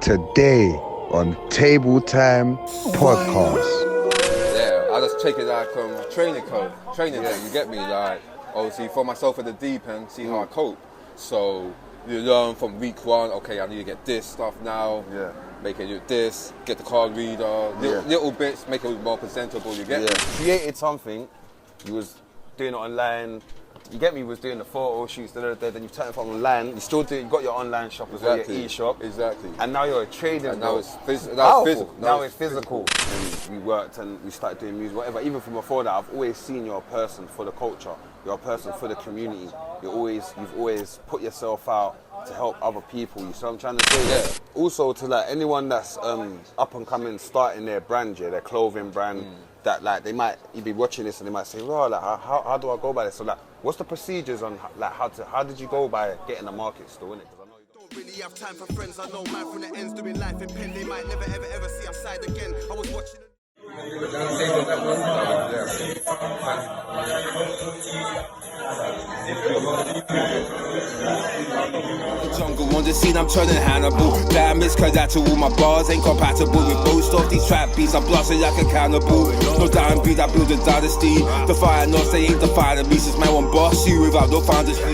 Today on Table Time Podcast. Yeah, I just take it like training day, you get me? Like, obviously, for myself at the deep end, see how I cope. So, you learn from week one, okay, I need to get this stuff now. Yeah. Make it do this, get the card reader, little bits, make it more presentable, you get me? Created something, you was doing it online, you get me, was doing the photo shoots, then you turned it from online, you still do, you got your online shop as well, your e-shop. Exactly. And now you're a trader. And now it's physical. Now it's physical. And we worked and we started doing music, whatever. Even from before that, I've always seen you're a person for the culture. You're a person for the community. You've always put yourself out to help other people. You see what I'm trying to say? Yeah. Also to like anyone that's up and coming, starting their brand, their clothing brand, that like you'd be watching this and they might say, well, like how do I go by this? So like, what's the procedures on like how did you go by getting a market store in it? Because I know you don't really have time for friends. I know man from the ends doing life in pen. They might never ever see our side again. I was watching. Jungle on the scene, I'm turning Hannibal. Damn, it's collateral, my bars ain't compatible with most of these trap beats. I'm blasting like a cannibal. No dying breed, I build a dynasty. Defying us, they ain't defying me. Since man won't boss you without no founders. Gonna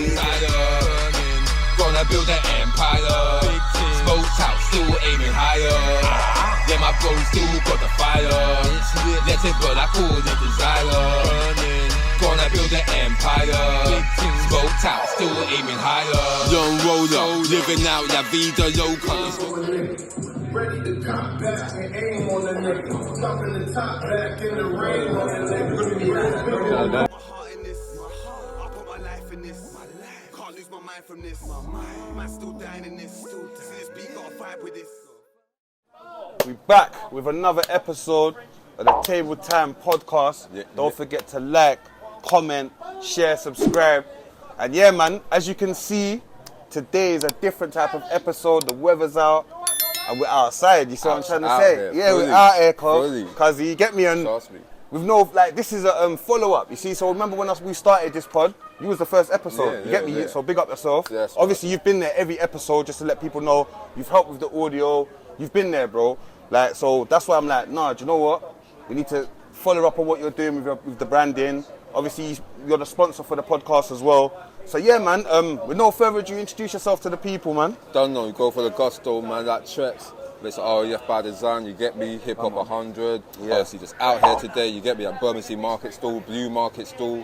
build an empire. Smoked out, still aiming higher. Yeah, my bros still got the fire. Let it burn, I call it desire. Gonna build an empire. Smoked out, still aiming higher. Young roller, living out la vida loca. Ready to cop back and aim on the nigga. Dropping the top back in the rain on the nigga. My heart in this, I put my life in this. Can't lose my mind from this. Man still dying in this. See this beat, got a vibe with this. We're back with another episode of the Table Time Podcast. Don't forget to like, comment, share, subscribe. And yeah, man, as you can see, today is a different type of episode. The weather's out and we're outside. You see what I'm trying to say? We're out here, cause you get me on. With no, like, this is a follow-up, you see? So remember when we started this pod, you was the first episode, you get me? So big up yourself. Yes, obviously, you've been there every episode, just to let people know, you've helped with the audio, you've been there, bro. Like, so that's why I'm like, nah, do you know what? We need to follow up on what you're doing with the branding. Obviously, you're the sponsor for the podcast as well. So yeah, man, with no further ado, introduce yourself to the people, man. Don't know, you go for the gusto, man, like Trexx. It's REF by design, you get me, HipHop100. Obviously just out here today, you get me at Bermondsey Market Stall, Blue Market Stall.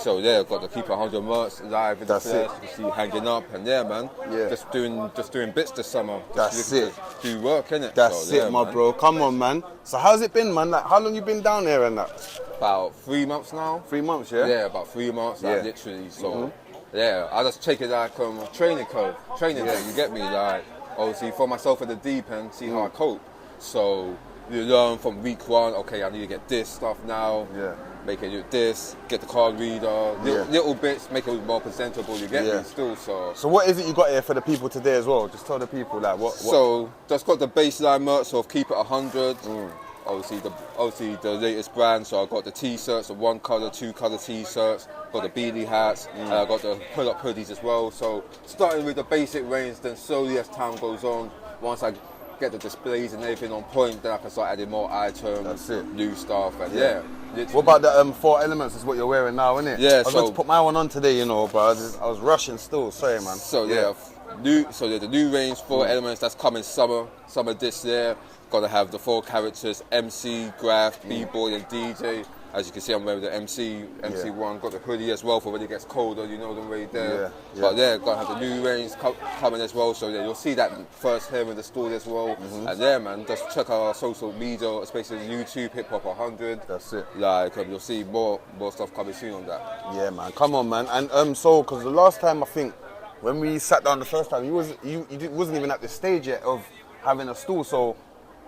So yeah, got the Keep 100 merch live in the flesh. You can see hanging up, and yeah, man, just doing bits this summer. That's it. Do work, innit? That's so, it, my bro. Come on, man. So how's it been, man? Like, how long you been down here and that? About 3 months now. 3 months, yeah? Yeah, about 3 months, like, literally. So yeah, I just take it like training day, you get me, like. Obviously, for myself at the deep end, see how I cope. So, you learn from week one, okay, I need to get this stuff now. Yeah. Make it do this, get the card reader, little bits, make it more presentable, you get me still, so. So what is it you got here for the people today as well? Just tell the people, like, what? So, just got the baseline merch of Keep It 100. Obviously the latest brand, so I got the t-shirts, the 1 colour, 2 colour t-shirts, got the beanie hats, and I got the pull-up hoodies as well. So starting with the basic range, then slowly as time goes on, once I get the displays and everything on point, then I can start adding more items, that's it. New stuff, and What about the 4 elements is what you're wearing now, isn't it? Yeah, I was going to put my one on today, you know, but I was rushing still, sorry, man. So the new range, 4 elements, that's coming summer this year. Got to have the 4 characters, MC, Graph, B-Boy and DJ. As you can see, I'm wearing the MC one. Got the hoodie as well for when it gets colder, you know them right there. But got to have the new range coming as well. So you'll see that first here in the store as well. And man, just check out our social media, especially YouTube, HipHop100. That's it. Like, you'll see more stuff coming soon on that. Yeah, man. Come on, man. And so, because the last time, I think, when we sat down the first time, you wasn't even at the stage yet of having a store. So,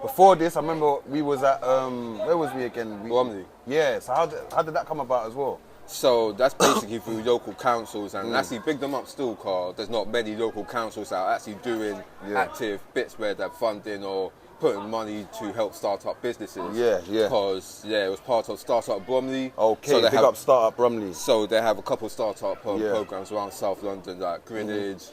before this, I remember we was at, where was we again? Bromley. Yeah, so how did that come about as well? So that's basically through local councils, and actually big them up still, Carl. There's not many local councils that are actually doing active bits where they're funding or putting money to help start-up businesses. Because, it was part of Start-Up Bromley. Okay, so big up Start-Up Bromley. So they have a couple of start-up programs around South London, like Greenwich,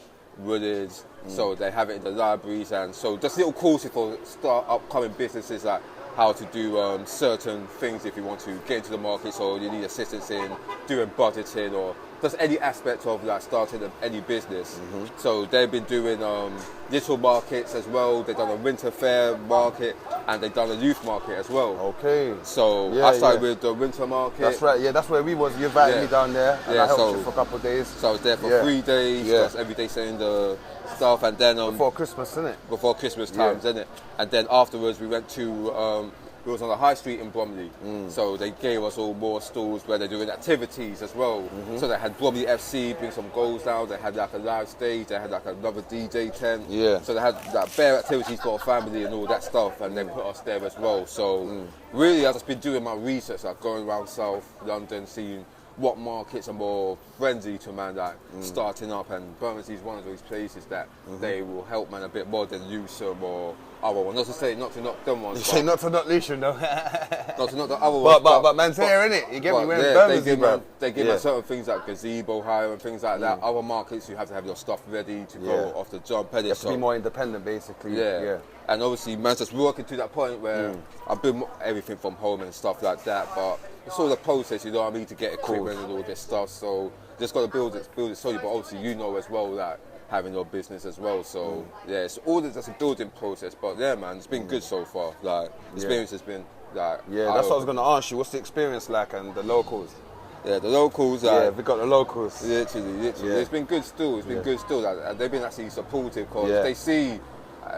Woodeds. So they have it in the libraries, and so just little courses for upcoming businesses, like how to do certain things if you want to get into the market, so you need assistance in doing budgeting or just any aspect of like starting any business. So they've been doing little markets as well. They've done a winter fair market, and they've done a youth market as well. Okay. So I started with the winter market. That's right. Yeah, that's where we was. You invited me down there, and I helped you for a couple of days. So I was there for 3 days, just every day saying the stuff, and then before Christmas, isn't it? Before Christmas times, isn't it? And then afterwards, we went to. It was on the high street in Bromley, so they gave us all more stalls where they're doing activities as well. So they had Bromley FC bring some goals down. They had like a live stage. They had like another DJ tent. So they had like bare activities for our family and all that stuff, and they put us there as well. So really, I've just been doing my research, like going around South London, seeing what markets are more friendly to man, like starting up, and Bermondsey is one of those places that they will help man a bit more than Newsham or other one. Not to say not to knock them ones. You say not to knock Newsham though. Not to knock the other ones. But man's here, innit? You get me? We're in Bermondsey, bro. They give man certain things like gazebo hire and things like that. Other markets, you have to have your stuff ready to go off the jump. You have to be more independent, basically. Yeah. And obviously, man's just working to that point where I build everything from home and stuff like that. But it's all the process, you know what I mean, to get equipment and all this stuff. So just got to build it slowly. But obviously, you know as well that having your business as well. So yeah, it's all just a building process. But yeah, man, it's been good so far. Like experience has been like. Yeah, that's what I was gonna ask you. What's the experience like and the locals? Yeah, the locals. We got the locals. Literally. It's been good still. It's been good still. Like, they've been actually supportive because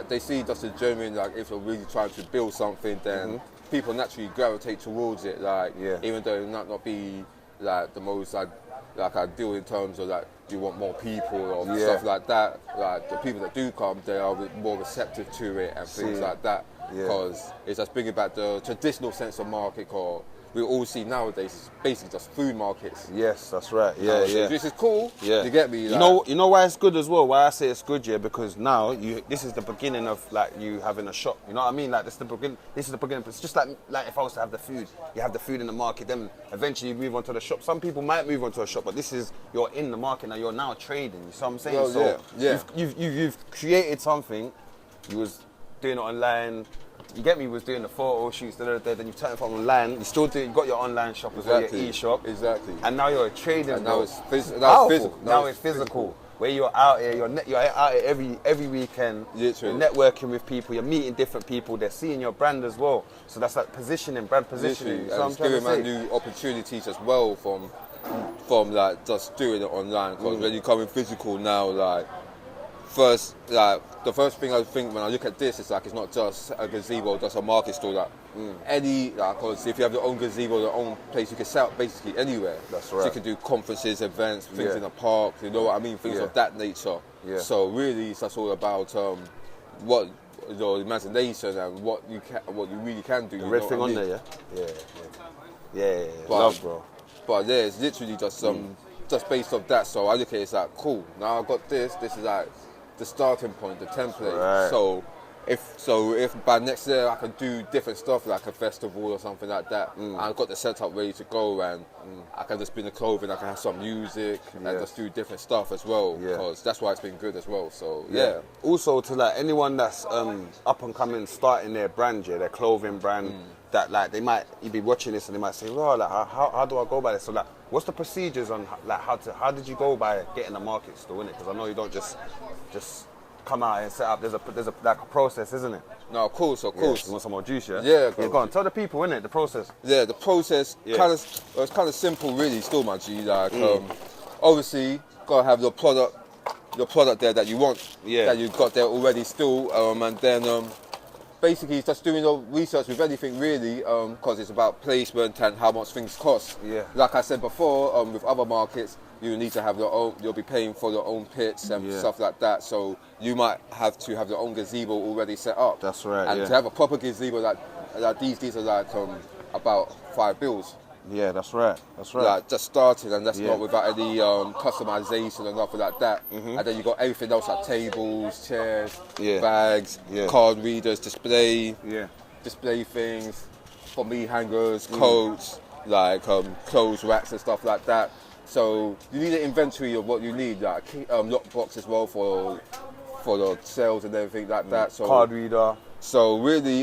they see just a genuine, like, if you're really trying to build something, then people naturally gravitate towards it. Like, even though it might not be like the most like ideal in terms of like you want more people or stuff like that. Like the people that do come, they are more receptive to it and things like that. Because it's just bringing back the traditional sense of market. Or we all see nowadays is basically just food markets. Yes, that's right. This is cool. You get me? Like, you know why it's good as well? Why I say it's good, because now this is the beginning of like you having a shop. You know what I mean? Like this is the beginning. It's just like if I was to have the food, you have the food in the market, then eventually you move on to the shop. Some people might move on to a shop, but this is you're in the market now. You're now trading. You see what I'm saying? You've created something. You was doing it online. You get me? Was doing the photo shoots, then you turn it from online. You still do. You got your online shop as well, your e-shop. Exactly. And now you're trading. And now it's physical. Now it's physical. Where you're out here, you're out here every weekend. Literally. You're networking with people. You're meeting different people. They're seeing your brand as well. So that's like positioning, brand positioning. Literally. And it's giving man new opportunities as well from like just doing it online. Because when you come in physical now, like. The first thing I think when I look at this is like it's not just a gazebo, just a market store. Like because if you have your own gazebo, your own place, you can set up basically anywhere. That's right. So you can do conferences, events, things in the park. You know what I mean? Things of that nature. Yeah. So really, it's just all about what your imagination and what you really can do. The red thing on there, yeah. Love, bro. But yeah, it's literally just just based off that. So I look at it, it's like cool. Now I've got this. This is like the starting point, the template. Right. So if by next year I can do different stuff like a festival or something like that, I've got the setup ready to go, and I can just bring the clothing, I can have some music and just do different stuff as well, because that's why it's been good as well. So also to like anyone that's up and coming, starting their brand, their clothing brand, that like you'd be watching this and they might say, well, like how do I go by this? So like, what's the procedures on like how did you go by getting a market store in it? Because I know you don't just come out and set up. There's a like a process, isn't it? No, of course. You want some more juice, yeah? Yeah, go on. Tell the people, innit, the process. Yeah, the process it's kind of simple, really. Still, my G. Like, obviously, gotta have your product there that you want. That you've got there already. Still, and then basically, it's just doing your research with anything, really, because it's about placement and how much things cost. Yeah. Like I said before, with other markets, you need to have your own. You'll be paying for your own pits and stuff like that. So you might have to have your own gazebo already set up. That's right. And to have a proper gazebo, like these are like about $5 bills. Yeah, that's right. Like just starting, and that's not without any customization and nothing like that. And then you got everything else like tables, chairs, bags, card readers, display things, for me hangers, coats, like clothes racks and stuff like that. So you need an inventory of what you need, like lockbox as well for the sales and everything like that. So card reader. So really,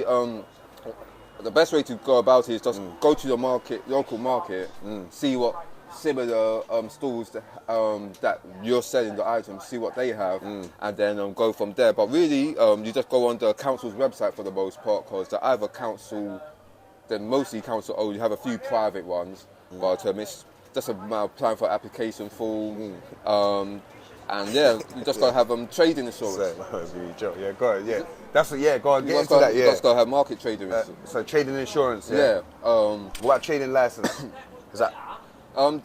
the best way to go about it is just go to the local market, see what similar stores that you're selling the items, see what they have, and then go from there. But really, you just go on the council's website for the most part, because they're either council, then mostly council owned. You have a few private ones, but it's just applying for application form. And yeah, you just gotta have trading insurance. Yeah, go ahead. Yeah, that's what. Yeah, go on. Get into that. Yeah, you just gotta have market trading insurance. So trading insurance. Yeah. What about trading license? Is that? No,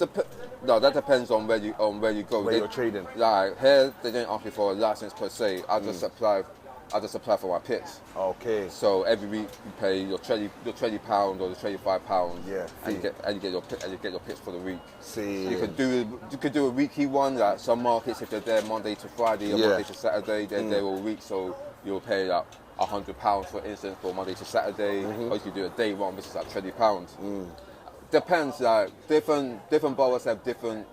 that depends on where you go. Where you're trading. Like here, they don't ask me for a license per se. I just apply for my pits. Okay. So every week you pay your £20 or the £25. Yeah. And you get your pits for the week. See. You could do a weekly one. Like some markets, if they're there Monday to Friday or Monday to Saturday, they're there all week. So you'll pay like £100 for instance for Monday to Saturday, or you could do a day one, which is like £20. Depends. Like different boroughs have different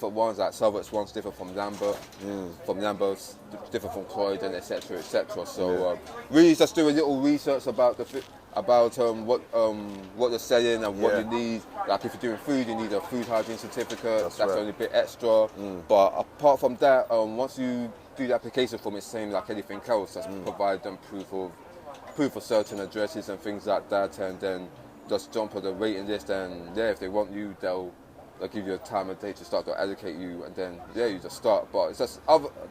ones. Like Southwark's one's different from Lambert, from Lambert's different from Croydon, etc., etc. So really, just do a little research about what you're selling and what you need. Like if you're doing food, you need a food hygiene certificate. That's only a bit extra. But apart from that, once you do the application form, it's same like anything else. Just provide them proof of certain addresses and things like that, and then just jump on the waiting list. And if they want you, they'll give you a time and date to start to allocate you, and then you just start. But it's just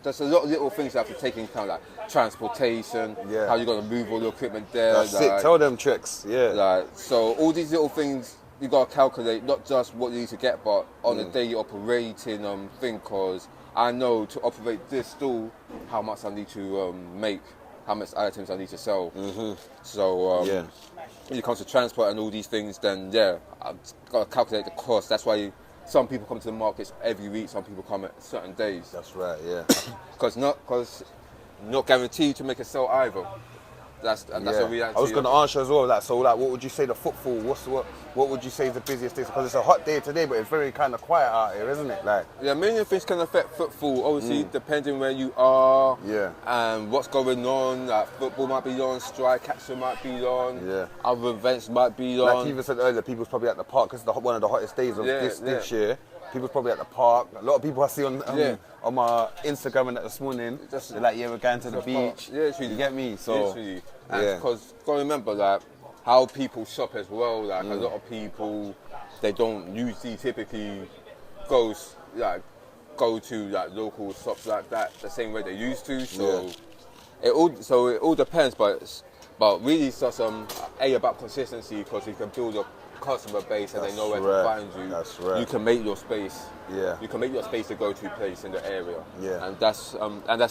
there's a lot of little things you have to take into account, like transportation, how you're gonna move all the equipment there. That's it. Tell them Trexx. Yeah. So all these little things you gotta calculate, not just what you need to get, but on the day you're operating thing. Cause I know to operate this store, how much I need to make, how much items I need to sell. So when it comes to transport and all these things, then I've got to calculate the cost. That's why some people come to the markets every week, some people come at certain days. That's right, yeah. Because not guaranteed to make a sale either. That's a reality. I was going to answer as well. What would you say the footfall? What would you say is the busiest day? Because it's a hot day today, but it's very kind of quiet out here, isn't it? Many things can affect footfall. Obviously, depending where you are, and what's going on. Like football might be on, strike action might be on, other events might be on. Like you even said earlier, people's probably at the park because it's one of the hottest days of this year. People's probably at the park. A lot of people I see on my Instagram and that this morning, they're like, we're going to the beach. Yeah, it's really, you get me? So, because got to remember like how people shop as well. Like a lot of people, they don't usually typically go to like local shops like that the same way they used to. So it all depends, but really it's just about consistency, because you can build a customer base and they know where to find you. That's right. You can make your space. Yeah. You can make your space a go-to place in the area. Yeah. And that's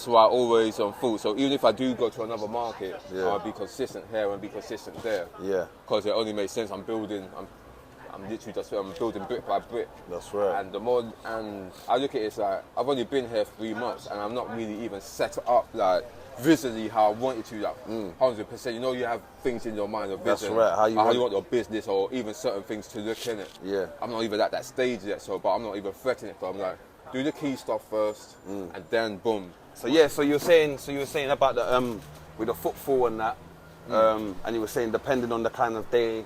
why I always full. So even if I do go to another market, I'll be consistent here and be consistent there. Yeah. Because it only makes sense. I'm literally just building brick by brick. That's right. And I look at it as like I've only been here 3 months and I'm not really even set up like visually how I want it to, like 100%. You know, you have things in your mind of vision. That's right. How you want your business or even certain things to look in it. Yeah. I'm not even at that stage yet, but I'm not even threatening it. So I'm like, do the key stuff first, and then boom. So you were saying about the with the footfall and that, and you were saying depending on the kind of day,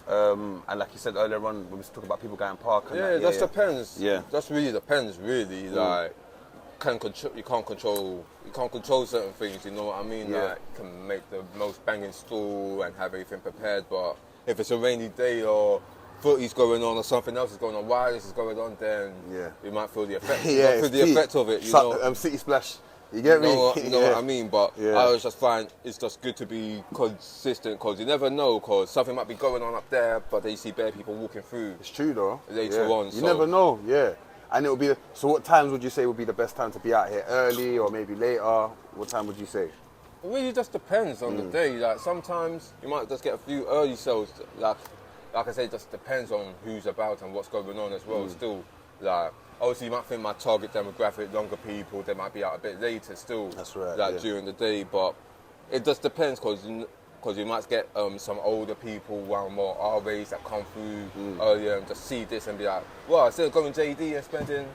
and like you said earlier on when we was talking about people going park. And that just depends. Yeah. Just really depends. Really, like you can't control certain things. You know what I mean? Yeah. Like, you can make the most banging stall and have everything prepared, but if it's a rainy day or footy's going on or something else is going on, wireless is going on, then you might feel the effect. Effect of it. You know, City Splash. You get me? You know what I mean? But I always just find it's just good to be consistent, because you never know, because something might be going on up there, but then you see bare people walking through. It's true though. Later on. You never know, And it will be. So, what times would you say would be the best time to be out here? Early or maybe later? What time would you say? It really just depends on the day. Like sometimes you might just get a few early sales. Like I say, it just depends on who's about and what's going on as well. Still, like obviously you might think my target demographic, younger people, they might be out a bit later still. That's right. Like during the day, but it just depends, because because you might get some older people, one more our age that come through earlier and just see this and be like, well, instead of going JD and spending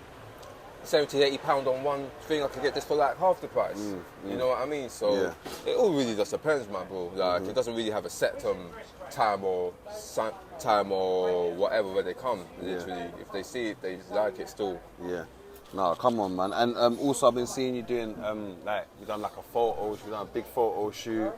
£70-80 on one thing, I could get this for like half the price. You know what I mean? So it all really just depends, man, bro. Like it doesn't really have a set time or whatever where they come. Literally, if they see it, they like it still. Yeah. No, come on, man. And also, I've been seeing you doing like we've done like a photo, we've done a big photo shoot.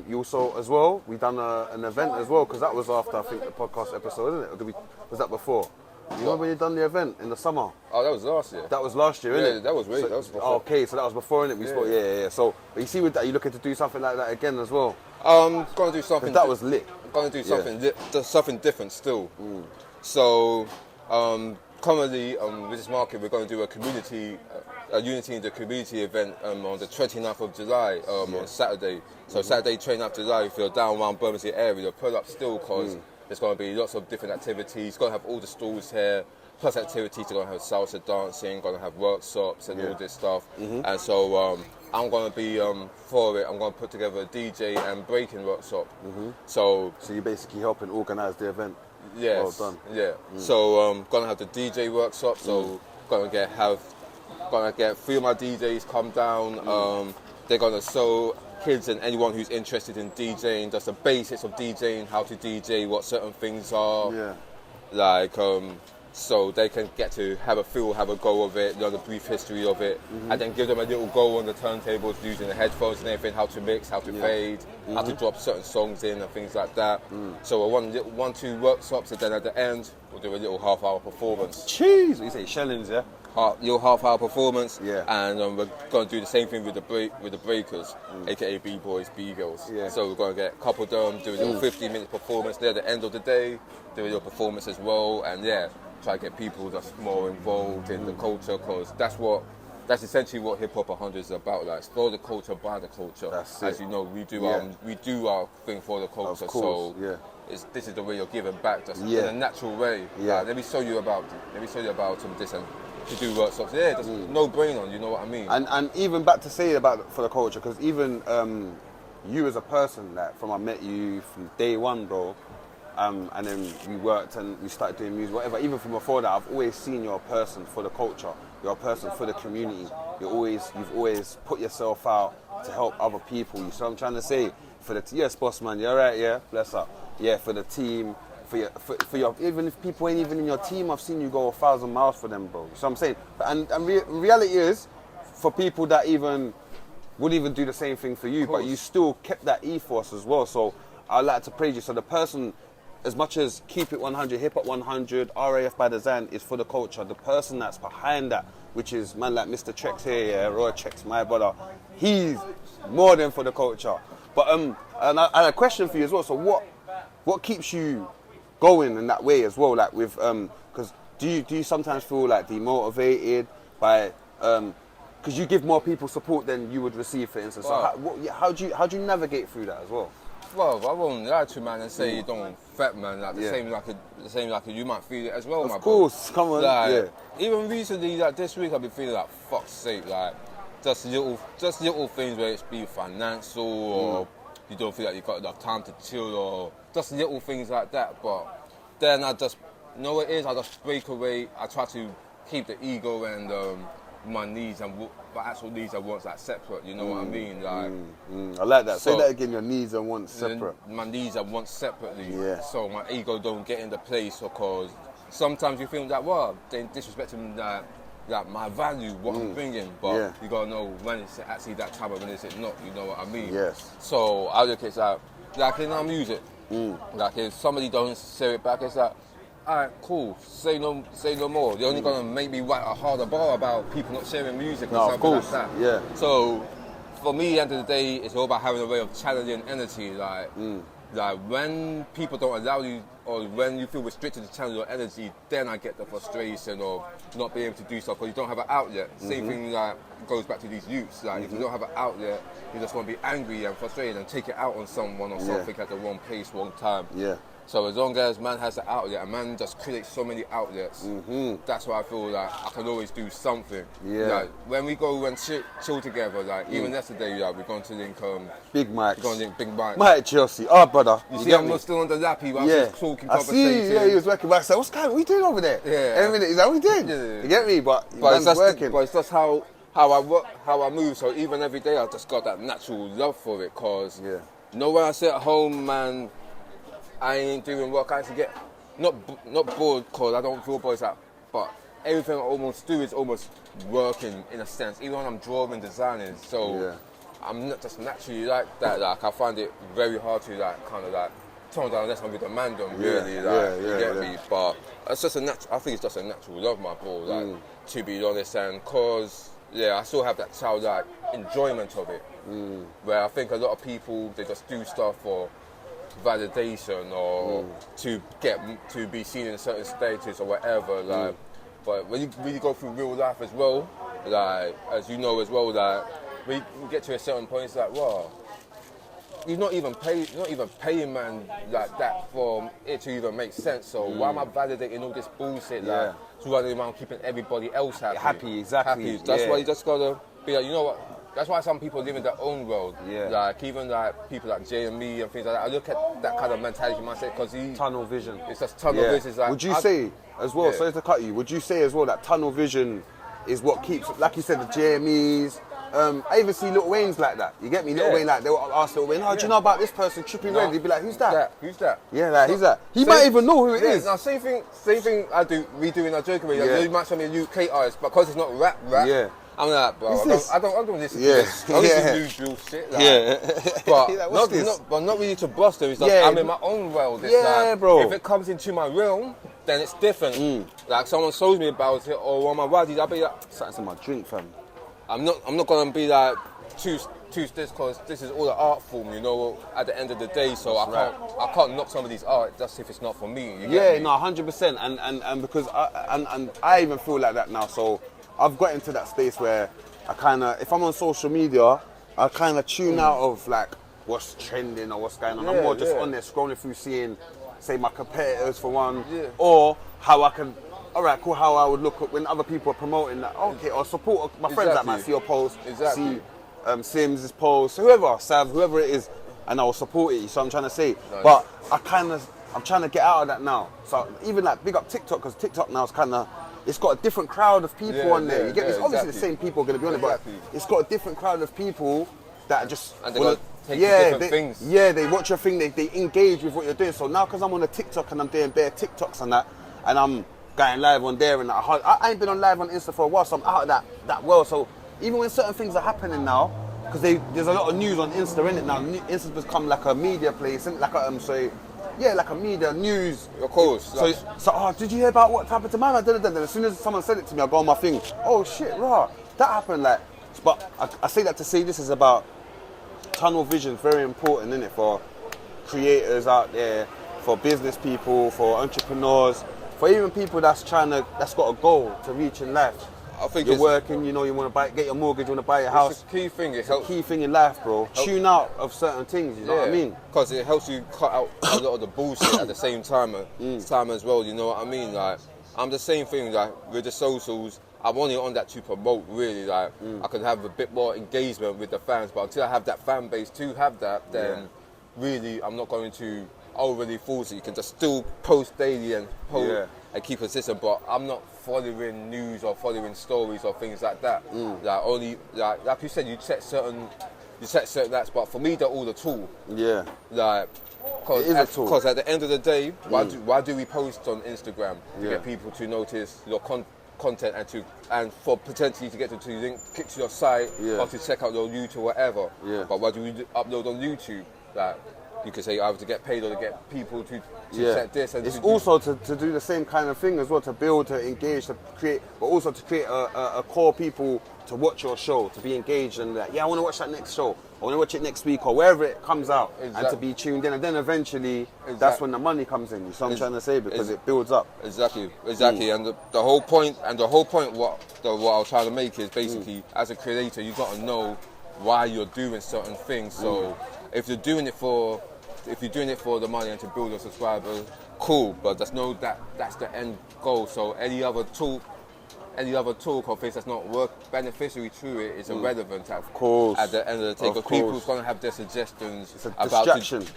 You also, as well, we done an event as well, because that was after, I think, the podcast episode, isn't it? Or was that before? You remember when you done the event in the summer? Oh, that was last year. That was last year, innit? Yeah, that was really, that was before. Okay, so that was before, innit? We spoke, yeah. So, but you see with that, you looking to do something like that again as well? Gonna do something. That was lit. Gonna do something, something different still. So, currently, with this market, we're going to do a Unity in the Community event on the 29th of July on Saturday. So Saturday, 29th of July, if you're down around Bermondsey area, pull up still, because there's going to be lots of different activities. Going to have all the stalls here, plus activities. They're going to have salsa dancing, going to have workshops and all this stuff. And so I'm going to be for it. I'm going to put together a DJ and breaking workshop. So you're basically helping organise the event. Yes. Well done. Yeah. So gonna have the DJ workshop. So gonna get 3 of my DJs come down. They're gonna show kids and anyone who's interested in DJing just the basics of DJing, how to DJ, what certain things are. Yeah. Like so they can get to have a feel, have a go of it, learn the brief history of it, and then give them a little go on the turntables using the headphones and everything, how to mix, how to fade, how to drop certain songs in and things like that. So one, 2 workshops, and then at the end we'll do a little half-hour performance. Jeez, you say shellings, yeah? Little half-hour performance, and we're going to do the same thing with the breakers, aka B-boys, B-girls. So we're going to get a couple of them, do a little 15-minute performance there at the end of the day, do a little performance as well, and try to get people just more involved in the culture, because that's essentially what HipHop100 is about. Like, explore the culture by the culture. As you know, we do our thing for the culture. This is the way you're giving back, just in a natural way. Let me show you about this and to do workshops. Just no brainer. You know what I mean? And even back to say about for the culture, because even you as a person, like from I met you from day one, bro. And then we worked and we started doing music, whatever. Even from before that, I've always seen you're a person for the culture. You're a person for the community. You've always put yourself out to help other people. You see what I'm trying to say? For the yes, boss man, you're right, yeah, bless up. Yeah, for the team, for your even if people ain't even in your team, I've seen you go 1,000 miles for them, bro. You see what I'm saying? And reality is, for people that even would even do the same thing for you, but you still kept that ethos as well. So I'd like to praise you. So the person, as much as Keep It 100, HipHop100, RAF by Design is for the culture, the person that's behind that, which is man like Mr. Trexx here, Roy Trexx, my brother, he's more than for the culture. But and I had a question for you as well. So what keeps you going in that way as well? Like with because do you sometimes feel like demotivated by because you give more people support than you would receive, for instance. Wow. So how do you navigate through that as well? Well, I won't lie to you, man, and say you don't fret, man. Like the same like you might feel it as well, my bro. Of course, come on. Like, even recently, like this week, I've been feeling like fuck's sake, like just little things where it's be financial or you don't feel like you got enough time to chill or just little things like that. But then I just know what it is. I just break away. I try to keep the ego and my needs and my actual needs and wants like separate. You know what I mean? Like I like that. Say that again. Your needs and wants separate. My needs and wants separately. Yeah. So my ego don't get in the place because sometimes you feel like, well, they're disrespecting like my value, what I'm bringing. But you gotta know when it's actually that time and when it's not. You know what I mean? Yes. So I look at it like in our music. Like if somebody don't say it back, it's like, alright, cool. Say no more. You're only gonna make me write a harder bar about people not sharing music or something like that. Yeah. So for me, at the end of the day, it's all about having a way of challenging energy. Like when people don't allow you or when you feel restricted to channel your energy, then I get the frustration of not being able to do stuff because you don't have an outlet. Same thing that goes back to these youths. Like if you don't have an outlet, you just want to be angry and frustrated and take it out on someone or something at the wrong place, wrong time. Yeah. So as long as man has an outlet, and man just creates so many outlets, that's why I feel like I can always do something. Yeah. Like when we go and chill together, like even yesterday, we're going to link Big Mike's. We're going to link Big Mike. Mike Chelsea, brother. You see, I'm still on the lappy, but I'm just talking, I see, he was working back. I said, what's going on? What are you doing over there? Yeah. Every minute, he's like, what are you doing? Yeah. You get me? But it's just how I work, how I move. So even every day, I just got that natural love for it. Cause when I sit at home, man, I ain't doing work. I actually get not bored because I don't feel bored, but everything I almost do is almost working in a sense. Even when I'm drawing and designing, so I'm not just naturally like that. Like I find it very hard to like kind of like tone down unless I'm with a man. Really, you get me. But it's just I think it's just a natural love, my bro. Like to be honest, and cause I still have that childlike enjoyment of it. Where I think a lot of people they just do stuff for validation or to be seen in a certain status or whatever, like. But when you really go through real life as well, like as you know as well, like when you get to a certain point, it's like, wow, you're not even paying man like that for it to even make sense. So why am I validating all this bullshit? Like, so running around keeping everybody else happy. Exactly. That's why you just gotta be like, you know what? That's why some people live in their own world. Like even like people like Jay and me and things like that. I look at that kind of mentality mindset because tunnel vision. It's just tunnel vision. It's like, would you say as well? Sorry to cut you. Would you say as well that tunnel vision is what keeps, like you said, the JMEs? I even see Lil Wayne's like that. You get me? Lil Wayne, like, they will ask Lil Wayne, do you know about this person, Trippie Red? He'd be like, who's that? Who's that? Yeah, like, who's that? He might even know who it is. Now, same thing we do in our joke away. Like, you might show me a UK artist, but because it's not rap. I'm like, bro, I don't listen to this. I listen to new drill shit. Like, but not really to bust them. It's like, I'm in my own world. It's like, bro. If it comes into my realm, then it's different. Like, someone shows me about it, or on my waddies, I'll be like, something's in my drink, fam. I'm not gonna be like too this because this is all an art form, you know. At the end of the day, so I can't knock somebody's art just if it's not for me. You get me? No, 100%, and because I even feel like that now. So I've got into that space where I kind of, if I'm on social media, I kind of tune out of like what's trending or what's going on. I'm more just on there scrolling through, seeing, say, my competitors for one, or how I can. All right, cool. How I would look at when other people are promoting that, or support my friends that might see your post, see Sims' post, whoever, Sav, whoever it is, and I will support it. So I'm trying to say, but I'm trying to get out of that now. So even like big up TikTok, because TikTok now is kind of, it's got a different crowd of people on there. You get, it's obviously the same people are going to be on it, but it's got a different crowd of people that just want to take different things. Yeah, they watch your thing, they engage with what you're doing. So now, because I'm on a TikTok and I'm doing bare TikToks and that, and I'm going live on there and that. I ain't been on live on Insta for a while, so I'm out of that world. So even when certain things are happening now, because there's a lot of news on Insta, innit now. Insta's become like a media place, innit? Like like a media news. Of course. So did you hear about what happened to my man? As soon as someone said it to me, I go on my thing. Oh shit, rah, that happened. Like, but I say that to say this is about tunnel vision. Very important, innit, for creators out there, for business people, for entrepreneurs. For even people that's got a goal to reach in life. I think you're working, you know, you want to get your mortgage, you want to buy your house. It's a key thing. It's a key thing in life, bro. Tune out of certain things, you know what I mean? Because it helps you cut out a lot of the bullshit at the same time as well, you know what I mean? Like, I'm the same thing, like, with the socials, I'm only on that to promote, really, like, I can have a bit more engagement with the fans, but until I have that fan base to have that, then really, I'm not going to overly force it. You can just still post daily and post and keep consistent, but I'm not following news or following stories or things like that. Like only like you said, you set certain acts, but for me they're all a tool. Yeah. Like because at the end of the day, why do we post on Instagram to get people to notice your content and for potentially to get them to click to your site or to check out your YouTube or whatever. But why do we upload on YouTube? Like, you could say either to get paid or to get people to set this. And it's also to do the same kind of thing as well, to build, to engage, to create, but also to create a core people to watch your show, to be engaged and like, I want to watch that next show. I want to watch it next week or wherever it comes out, and to Exactly. be tuned in. And then eventually, that's Exactly. when the money comes in. You see what I'm trying to say? Because it builds up. Exactly. And the whole point, what I was trying to make is basically, as a creator, you got to know why you're doing certain things. So if you're doing it for the money and to build your subscribers, cool. But that's the end goal. So any other talk or things that's not beneficiary to it is irrelevant. Of course. At the end of the day, because people's gonna have their suggestions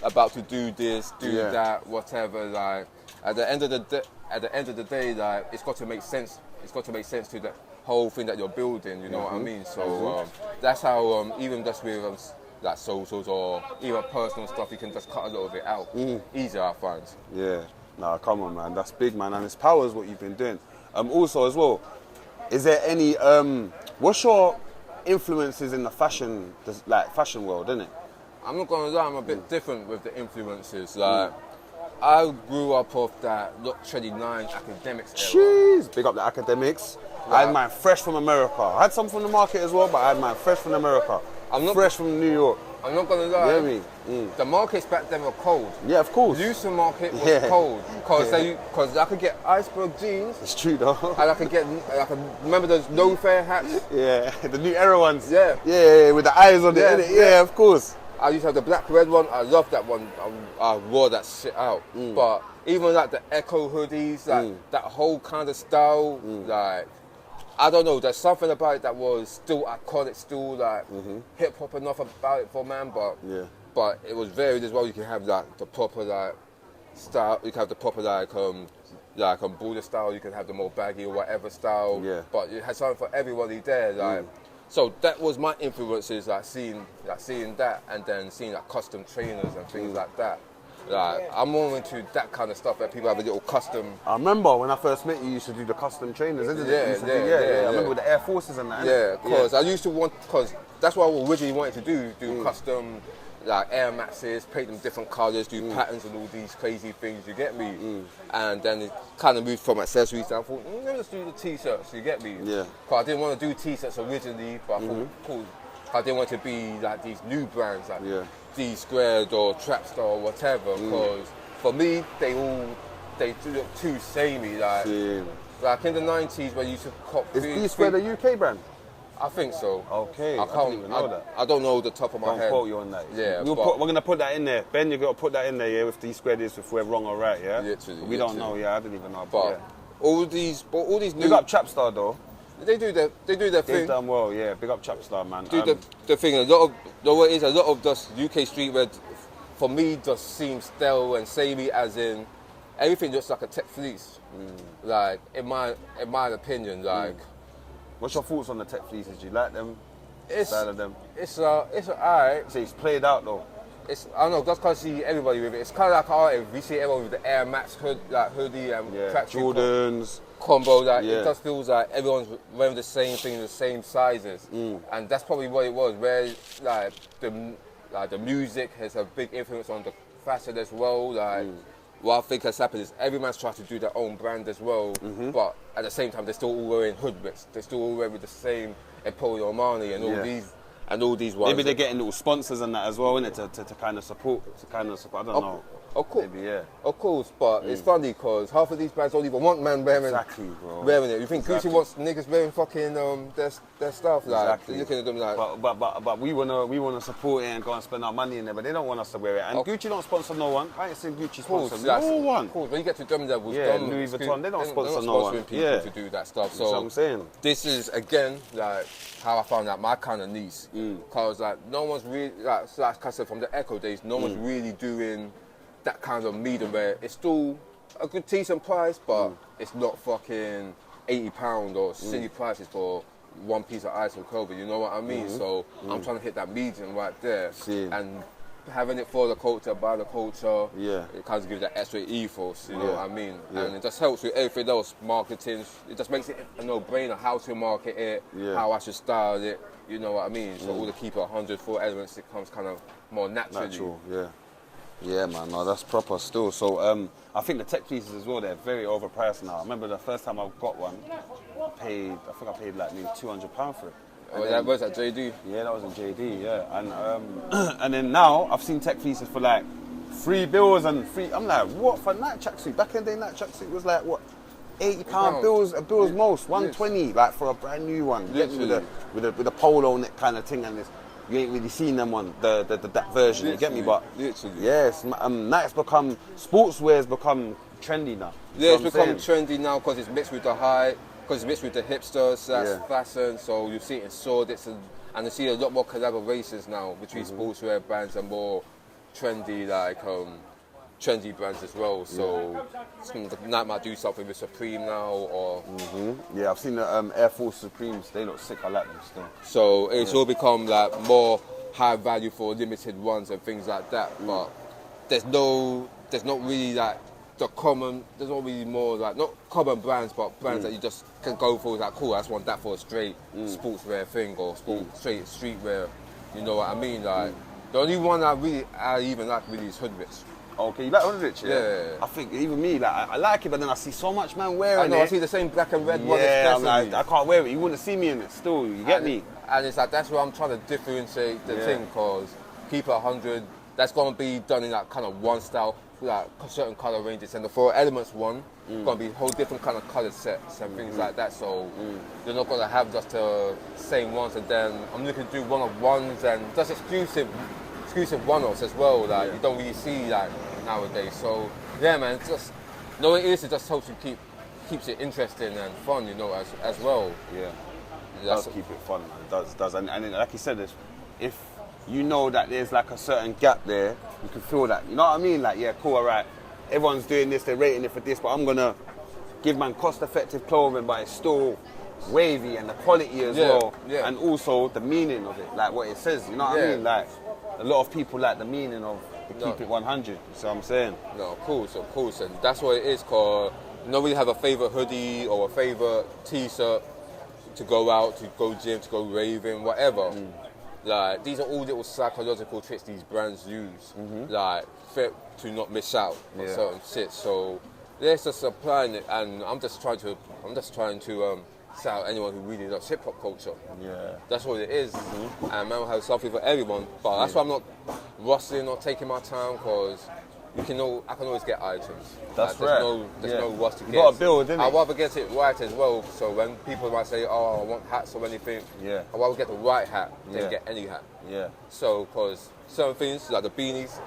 about to do this, that, whatever. Like at the end of the day, like it's got to make sense. It's got to make sense to the whole thing that you're building. You know what I mean? So that's how even just with like socials or even personal stuff, you can just cut a little bit out. Easier, I find. Yeah. Nah, come on, man. That's big, man. And it's powers what you've been doing. Also, as well, is there any? What's your influences in the fashion world, innit? I'm not gonna lie, I'm a bit different with the influences. Like, I grew up off that Look 29 academics era. Jeez, big up the academics. I had mine fresh from America. I had some from the market as well, but I had mine fresh from America. Fresh from New York. I'm not gonna lie. You know what I mean? The markets back then were cold. Yeah, of course. Lucid market was cold because I could get iceberg jeans. It's true though. And I could remember those no fair hats. Yeah, the new era ones. Yeah. Yeah, with the eyes on it, innit? Yeah, of course. I used to have the black red one. I loved that one. I wore that shit out. But even like the Echo hoodies, like that whole kind of style, like I don't know. There's something about it that was still iconic, still like hip hop enough about it for man. But it was varied as well. You can have like the proper like style. You can have the proper like border style. You can have the more baggy or whatever style. Yeah. But it had something for everybody there. Like. So that was my influences, like seeing that, and then seeing like custom trainers and things like that. Like I'm more into that kind of stuff where people have a little custom. I remember when I first met you, you used to do the custom trainers, isn't it? I remember with the Air Forces and that. Yeah, because I used to because that's what I originally wanted to do custom like Air Maxes, paint them different colours, do patterns and all these crazy things, you get me? And then it kind of moved from accessories down. I thought, let's do the t-shirts, you get me? Yeah. Because I didn't want to do t-shirts originally, but I thought, cool. I didn't want to be like these new brands, like D Squared or Trexx or whatever, because for me, they do look too samey. Like in the 90s when you used to cop... Is D Squared a UK brand? I think so. Okay, I didn't even know that. I don't know the top of my head. Don't quote you on that. Yeah, we're going to put that in there. Ben, you've got to put that in there, yeah, if D Squared is, if we're wrong or right, yeah? We don't know, I didn't even know. But all these new... Big up Trapstar, though. They do their thing. They've done well, yeah. Big up Trapstar, man. The thing, a lot of just UK streetwear, for me, just seems stale and samey, as in, everything looks like a tech fleece. Like, in my opinion, like... What's your thoughts on the tech fleeces? Do you like them? Style of them? It's alright. So it's played out though. I don't know, that's because I see everybody with it. It's kind of like if we see everyone with the Air Max hoodie and tracksuit Jordans combo. It just feels like everyone's wearing the same thing in the same sizes, and that's probably what it was. Where the music has a big influence on the fashion as well. What I think has happened is everyone's trying to do their own brand as well, but at the same time they're still all wearing hoodwits. They're still all wearing the same Emporio Armani and all these ones. Maybe they're getting little sponsors and that as well, innit? To kind of support. I don't know. Of course, maybe, yeah. Of course, but it's funny because half of these brands don't even want man wearing it. You think Gucci wants niggas wearing fucking their stuff? Like, looking at them like. But we wanna support it and go and spend our money in there, but they don't want us to wear it. And Gucci don't sponsor no one. I ain't seen Gucci sponsor no one. Of course, when you get to them levels, Louis Vuitton, they don't sponsor no one. People to do that stuff. So that's what I'm saying. This is again like how I found out my kind of niche, because like no one's really like I said from the Echo days, no one's really doing that kind of medium where it's still a good decent price, but it's not fucking £80 or silly prices for one piece of ice or clothing. You know what I mean? So I'm trying to hit that medium right there, and having it for the culture, by the culture. It kind of gives that extra ethos. You know what I mean? And it just helps with everything else, marketing. It just makes it a no-brainer how to market it, how I should style it. You know what I mean? So all the keep it 100 4 elements, it comes kind of more naturally. Natural, yeah, man, no, that's proper still. So I think the tech pieces as well, they're very overpriced now. I remember the first time I got one, I think I paid like nearly £200 for it. Was that JD? Yeah, that was a JD. Yeah, and and then now I've seen tech pieces for like $3 and free. I'm like, what for night tracksuit? Back in the day, night tracksuit was like what? £80 bills, a bill's most, 120 like for a brand new one. Literally. With a polo neck kind of thing, and this, you ain't really seen them on that version. You get me? But literally. yes, night's become sportswear's become trendy now. Yeah, it's become trendy now because it's mixed with the high, because it's mixed with the hipsters. That's fashion. So you see it in Sordits and you see a lot more collaborations now between sportswear brands and more trendy trendy brands as well. So Nike might do something with Supreme now, or yeah, I've seen the Air Force Supremes. They look sick. I like them still. So it's all become like more high value for limited ones and things like that. But there's not really like the common. There's not really more like not common brands, but brands that you just can go for. Like cool, I just want that for a straight sportswear thing or straight streetwear. You know what I mean? Like the only one I even like really is Hoodrich. Okay, you like Hoodrich? Yeah. I think even me, like I like it, but then I see so much man wearing it. I see the same black and red one. Yeah, I'm like, I can't wear it. You wouldn't see me in it still. You get me? And it's like that's where I'm trying to differentiate the thing, because HipHop100, that's going to be done in that kind of one style, like certain color ranges, and the 4 Elements one going to be a whole different kind of color sets and things like that. So you're not going to have just the same ones, and then I'm looking to do one-of-ones and just exclusive one-offs as well. Like you don't really see like nowadays. So yeah, man, it's just it is. It just helps you keeps it interesting and fun, you know, as well. Yeah, it does keep it fun, man. It does. And like you said, if you know that there's like a certain gap there, you can feel that. You know what I mean? Like, yeah, cool, all right. Everyone's doing this, they're rating it for this, but I'm gonna give man cost-effective clothing, but it's still wavy and the quality as well, and also the meaning of it, like what it says. You know what I mean? Like a lot of people like the meaning of the keep it 100. You see what I'm saying? No, of course, and that's what it is. Cause you don't really have a favorite hoodie or a favorite T-shirt to go out, to go gym, to go raving, whatever. Like these are all little psychological tricks these brands use, like to not miss out on certain shit. So there's just supplying it, and I'm just trying to sell anyone who really loves hip hop culture. Yeah, that's what it is. And man will have something for everyone. But that's why I'm not rustling or taking my time, because I can always get items. That's like, right. There's no rush to get. You got to build, innit? I'd rather get it right as well. So when people might say, "Oh, I want hats or anything," I'd rather get the right hat than get any hat. Yeah. So because certain things like the beanies,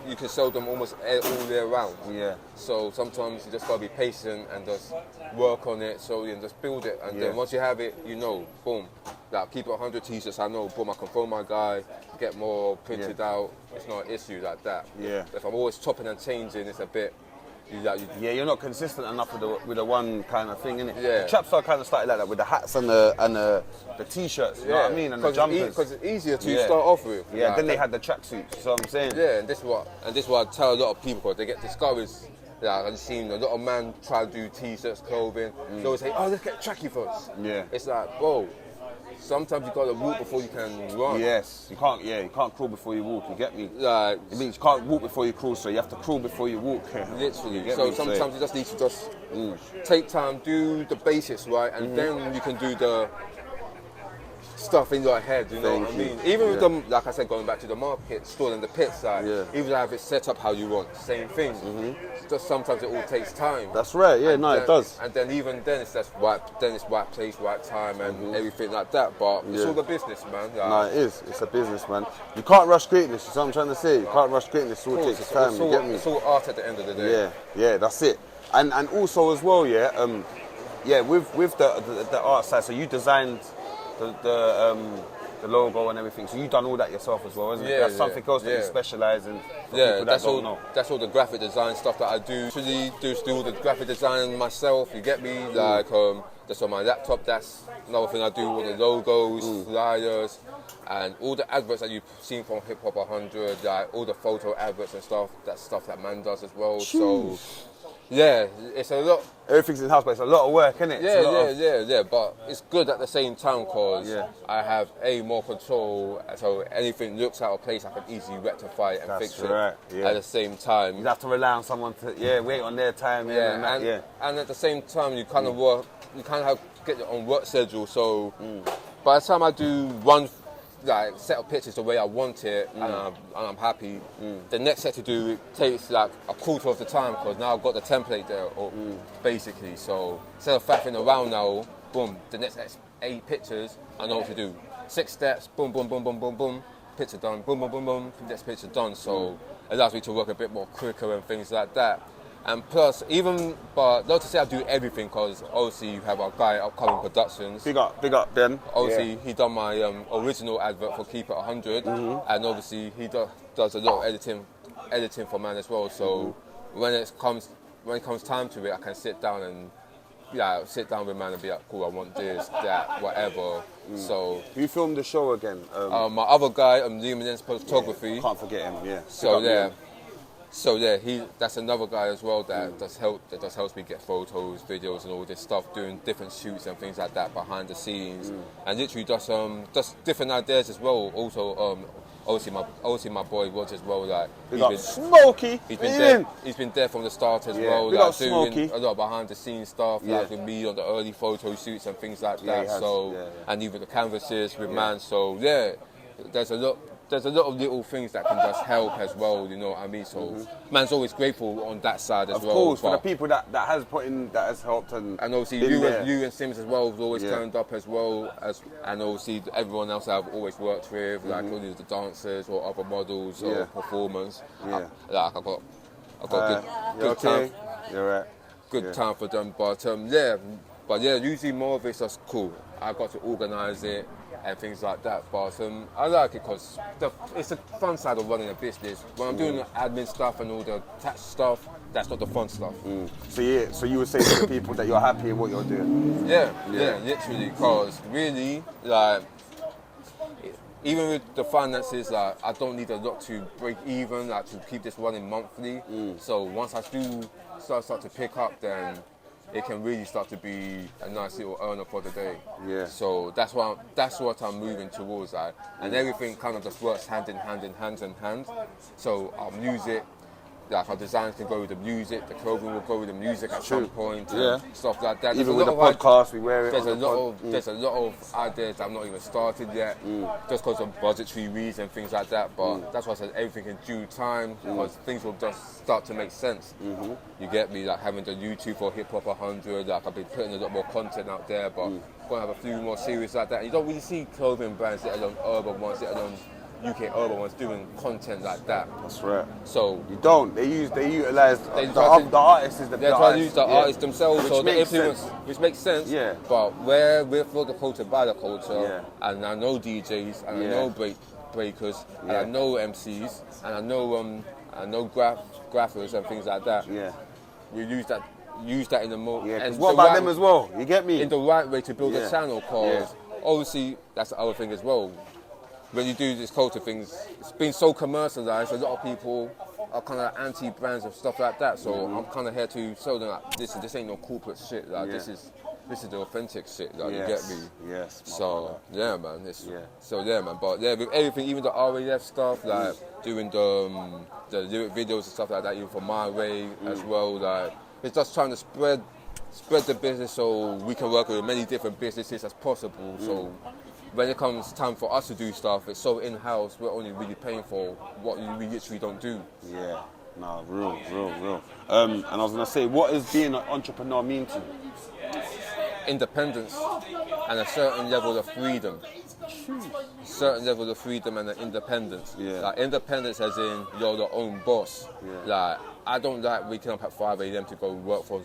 you can sell them almost all year round. Yeah. So sometimes you just gotta be patient and just work on it. So you just build it, and then once you have it, you know, boom. Like keep it 100 T-shirts. I know, boom. I can phone my guy, get more printed out. It's not an issue like that. Yeah. If I'm always chopping and changing, it's a bit. You're not consistent enough with the one kind of thing, innit? Yeah. The trap star kind of started like that with the hats and the T-shirts. You know what I mean? And the jumpers. Because it's easier to start off with. Yeah. Then they had the tracksuits. You know what I'm saying? Yeah. And this is what I tell a lot of people, because they get discouraged. Like I've seen a lot of men try to do T-shirts, clothing. They always say, "Oh, let's get tracky first." Yeah. It's like, bro. Sometimes you gotta walk before you can run. Yes, you can't. Yeah, you can't crawl before you walk. You get me? Like, it means you can't walk before you crawl, so you have to crawl before you walk. Literally. So sometimes you just need to take time, do the basics right, and then you can do the stuff in your head. You know what I mean? Even with them, like I said, going back to the market, store in the pit side. Even have it set up how you want, same thing. Just sometimes it all takes time. That's right. Yeah, it does. And then even then it's just right place, right time, and everything like that. But it's all the business, man. Like, no, it is. It's a business, man. You can't rush greatness. That's what I'm trying to say. You can't rush greatness. It all takes time. You get me? It's all art at the end of the day. Yeah, that's it. And also as well, with the art side. So you designed the logo and everything. So you've done all that yourself as well, isn't it? That's something else that you specialise in. That's all the graphic design stuff that I do. Actually, do all the graphic design myself. You get me? Like that's on my laptop. That's another thing I do. All the logos, flyers, and all the adverts that you've seen from HipHop100. Like all the photo adverts and stuff. That's stuff that man does as well. Jeez. So. Yeah, it's a lot. Everything's in house, but it's a lot of work, isn't it? Yeah. But it's good at the same time, because I have more control. So anything looks out of place, I can easily rectify it and fix it. At the same time, you have to rely on someone to wait on their time. And at the same time, you kind of work. You kind of get your own work schedule. So by the time I do one like set of pictures the way I want it, and I'm happy, the next set to do it takes like a quarter of the time because now I've got the template there, basically. So instead of faffing around now, boom, the next 8 pictures, I know what to do. 6 steps, boom, boom, boom, boom, boom, boom, picture done, boom, boom, boom, boom, next picture done. So it allows me to work a bit more quicker and things like that. And plus, but not to say I do everything, because obviously you have our guy Upcoming Productions. Big up, Ben. Obviously, he done my original advert for Keep It 100, and obviously he does a lot of editing for man as well. So when it comes time to it, I can sit down with man and be like, cool, I want this, that, whatever. So who filmed the show again? my other guy, Luminance Photography. Can't forget him. Yeah. So that's another guy as well that does helps me get photos, videos, and all this stuff, doing different shoots and things like that behind the scenes, and literally does different ideas as well. Also, obviously my boy Rog as well. Like Smokey. He's been there from the start as well. Like doing a lot of behind the scenes stuff, like with me on the early photo shoots and things like that. And even the canvases with man. So there's a lot of little things that can just help as well, you know what I mean? So man's always grateful on that side as well. Of course, for the people that has helped and obviously you and Sims as well have always turned up as well, and obviously everyone else I've always worked with, like all the dancers or other models or performers. I got good time. You're right. Good time for them, but usually more of it's just cool. I got to organise it and things like that, but I like it because it's the fun side of running a business. When I'm doing the admin stuff and all the tax stuff, that's not the fun stuff. So you would say to the people that you're happy with what you're doing? Yeah, literally, because really, like, even with the finances, like, I don't need a lot to break even, like, to keep this running monthly. So once I do start to pick up, then it can really start to be a nice little earner for the day. Yeah. So that's what I'm moving towards, like, and everything kind of just works hand in hand. So our music, like our designs can go with the music, the clothing will go with the music at some point, stuff like that. Even with the podcast, we wear it. There's a lot of ideas that I've not even started yet, just because of budgetary reasons and things like that. But that's why I said everything in due time, because things will just start to make sense. You get me, like having the YouTube for HipHop100. Like I've been putting a lot more content out there, but I'm gonna have a few more series like that. And you don't really see clothing brands, let alone urban ones, let alone UK urban ones doing content like that. That's right. So you don't. They utilize the artists is the they try to use the artists themselves, which so the makes influence, sense. which makes sense. Yeah. But we're for the culture by the culture, and I know DJs, and I know breakers, and I know MCs, and I know graphers and things like that. Yeah. We use that in the more. Yeah. And what about them as well? You get me? In the right way to build a channel, cause obviously that's the other thing as well. When you do this culture things, it's been so commercialized. A lot of people are kind of anti-brands and stuff like that. So I'm kind of here to show them like this ain't no corporate shit. Like this is the authentic shit. Like you get me. Yes. So man. But with everything, even the RAF stuff, like doing the lyric videos and stuff like that, even for My Way as well. Like it's just trying to spread the business so we can work with as many different businesses as possible. So when it comes time for us to do stuff, it's so in-house, we're only really paying for what we literally don't do. Yeah, no, real. And I was going to say, what does being an entrepreneur mean to you? Independence and a certain level of freedom. Certain level of freedom and independence. Yeah. Like independence as in you're the own boss. Yeah. Like I don't like waking up at 5 a.m. to go work for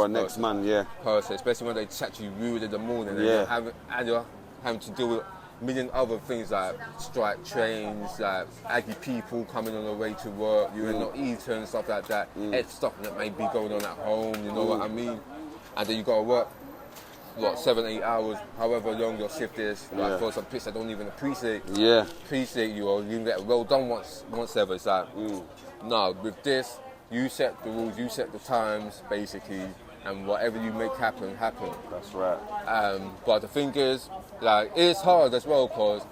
next man, person, especially when they chat to you rude in the morning and you're having to deal with a million other things like strike trains, like aggy people coming on the way to work, you're not eating, stuff like that, stuff that may be going on at home, you know what I mean? And then you got to work, 7-8 hours, however long your shift is, like for some piss that don't even appreciate you, or you can get well done once ever. It's like, no, with this, you set the rules, you set the times, basically, and whatever you make happen. That's right. But the thing is, like, it's hard as well, because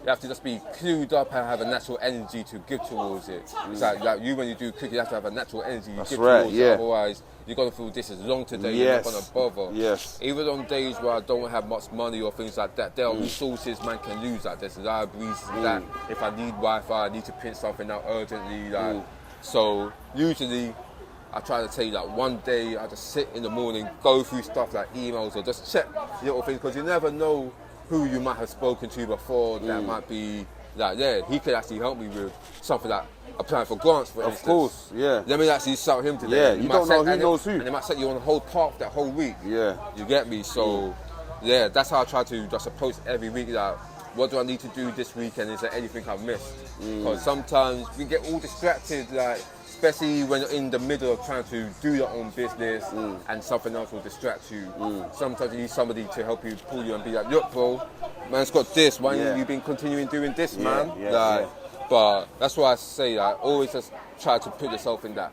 you have to just be clued up and have a natural energy to give towards it. It's like you, when you do cooking, you have to have a natural energy you give towards it. Otherwise, you're going to feel this is long today, you're not going to bother. Even on days where I don't have much money or things like that, there are resources man can use. Like there's libraries that if I need Wi-Fi, I need to print something out urgently. So usually, I try to take like one day, I just sit in the morning, go through stuff like emails or just check little things, because you never know who you might have spoken to before that might be like, he could actually help me with something like applying for grants, for instance. Of course, Let me actually shout him today. You don't know who knows who. And they might set you on the whole path that whole week. You get me? So, that's how I try to just approach every week. Like, what do I need to do this weekend? Is there anything I've missed? Because sometimes we get all distracted, like, especially when you're in the middle of trying to do your own business and something else will distract you. Sometimes you need somebody to help you, pull you and be like, look bro, man's got this, why haven't you been continuing doing this, man? But that's why I say, like, always just try to put yourself in that.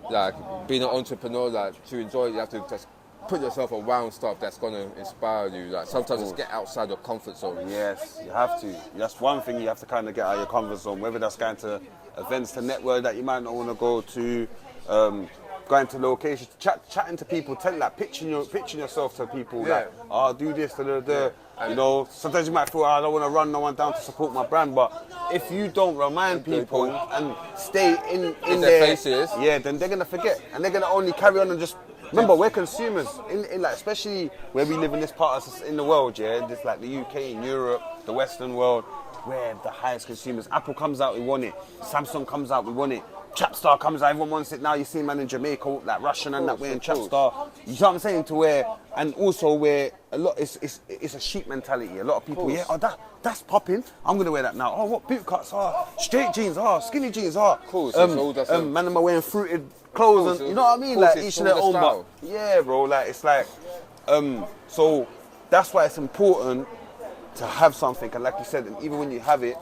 Like, being an entrepreneur, like, to enjoy it, you have to just put yourself around stuff that's going to inspire you. Like, sometimes just get outside your comfort zone. Yes, you have to. That's one thing you have to kind of get out of your comfort zone, whether that's going to events to network that you might not want to go to, going to locations, chatting to people, pitching yourself to people, like, do this, You know, sometimes you might feel, I don't want to run no one down to support my brand, but if you don't remind people and stay in their faces, then they're going to forget, and they're going to only carry on and just, remember, we're consumers, in like, especially where we live in this part of in the world, this like the UK, Europe, the Western world, we're the highest consumers. Apple comes out, we want it. Samsung comes out, we want it. Trapstar comes out, everyone wants it. Now you see man in Jamaica, like Russian and that wearing Trapstar. You know what I'm saying? To where, and also where a lot, it's a sheep mentality. A lot of people, that's popping. I'm gonna wear that now. Oh, what boot cuts? Straight jeans. Skinny jeans. Man, am I wearing fruited clothes? And you know what I mean? Like each of their own. But yeah, bro. Like it's like, so that's why it's important to have something, and like you said, and even when you have it,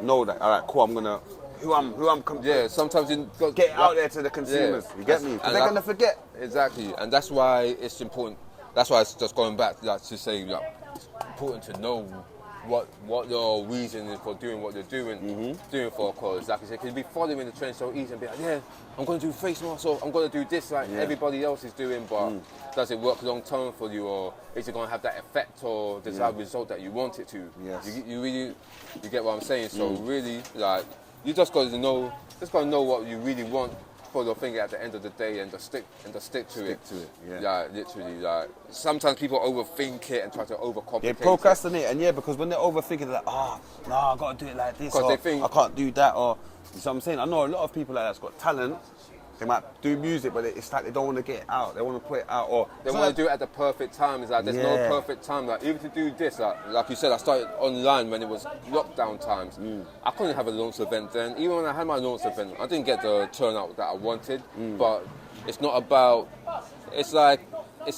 know that, all right, cool, I'm gonna, sometimes you got get out there to the consumers, you get me? Because they're gonna forget. Exactly, and that's why it's important, that's why it's just going back, like, to say, like, it's important to know what your reason is for doing what you're doing, for, because like I said, you can be following the trend so easy and be like, I'm going to do face masks, or I'm going to do this like everybody else is doing, but does it work long term for you, or is it going to have that effect or desired result that you want it to? You get what I'm saying? So really, like, you just got to know what you really want for your thing at the end of the day, and just stick to it. Literally, like, sometimes people overthink it and try to overcomplicate it. They procrastinate, and because when they're overthinking, they're like, no, I got to do it like this, or they think I can't do that, or, you know what I'm saying? I know a lot of people like that's got talent. They might do music, but it's like they don't want to get it out. They want to put it out, or they want to do it at the perfect time. It's like there's no perfect time. Like, even to do this, like you said, I started online when it was lockdown times. I couldn't have a launch event then. Even when I had my launch event, I didn't get the turnout that I wanted. But it's not about. It's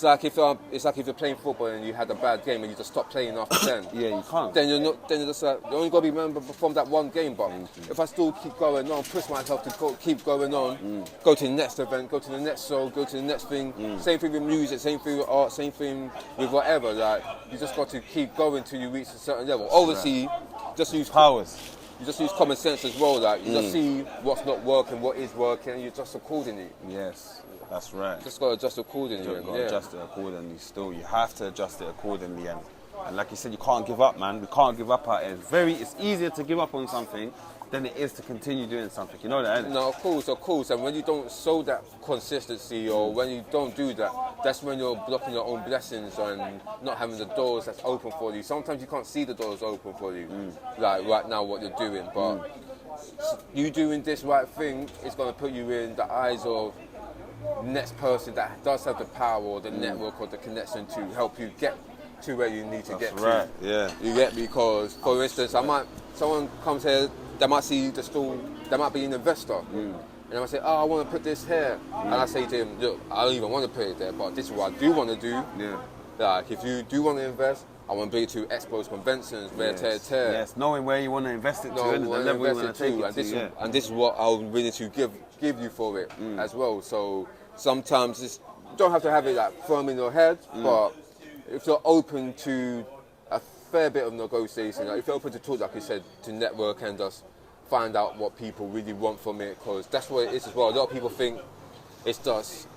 like if you're playing football and you had a bad game and you just stop playing after 10. You can't. Then you're just like, you only got to be remembered from that one game. But if I still keep going on, push myself to keep going on, go to the next event, go to the next show, go to the next thing. Same thing with music, same thing with art, same thing with whatever. Like, you just got to keep going till you reach a certain level. Obviously, just use powers. You just use common sense as well. Like, you just see what's not working, what is working, and you adjust accordingly. Yes. That's right. Just got to adjust accordingly. You've got to adjust it accordingly still. You have to adjust it accordingly. And like you said, you can't give up, man. We can't give up out here. It's easier to give up on something than it is to continue doing something. You know that, isn't it? No, of course. And when you don't show that consistency, or when you don't do that, that's when you're blocking your own blessings and not having the doors that's open for you. Sometimes you can't see the doors open for you, like right now what you're doing. But you doing this right thing is going to put you in the eyes of next person that does have the power or the network or the connection to help you get to where you need to get to. You get me? Because, for instance, someone comes here, they might see the store, they might be an investor, and I might say, I want to put this here, and I say to him, look, I don't even want to put it there, but this is what I do want to do. Like, if you do want to invest, I want to bring it to expos, conventions, tear. Yes, knowing where you want to invest it to, and the level you want to take it to. And this is what I'm willing to give you for it as well. So sometimes you don't have to have it like firm in your head, but if you're open to fair bit of negotiation. Like, if you're open to talk, like you said, to network and just find out what people really want from it, because that's what it is as well. A lot of people think it's just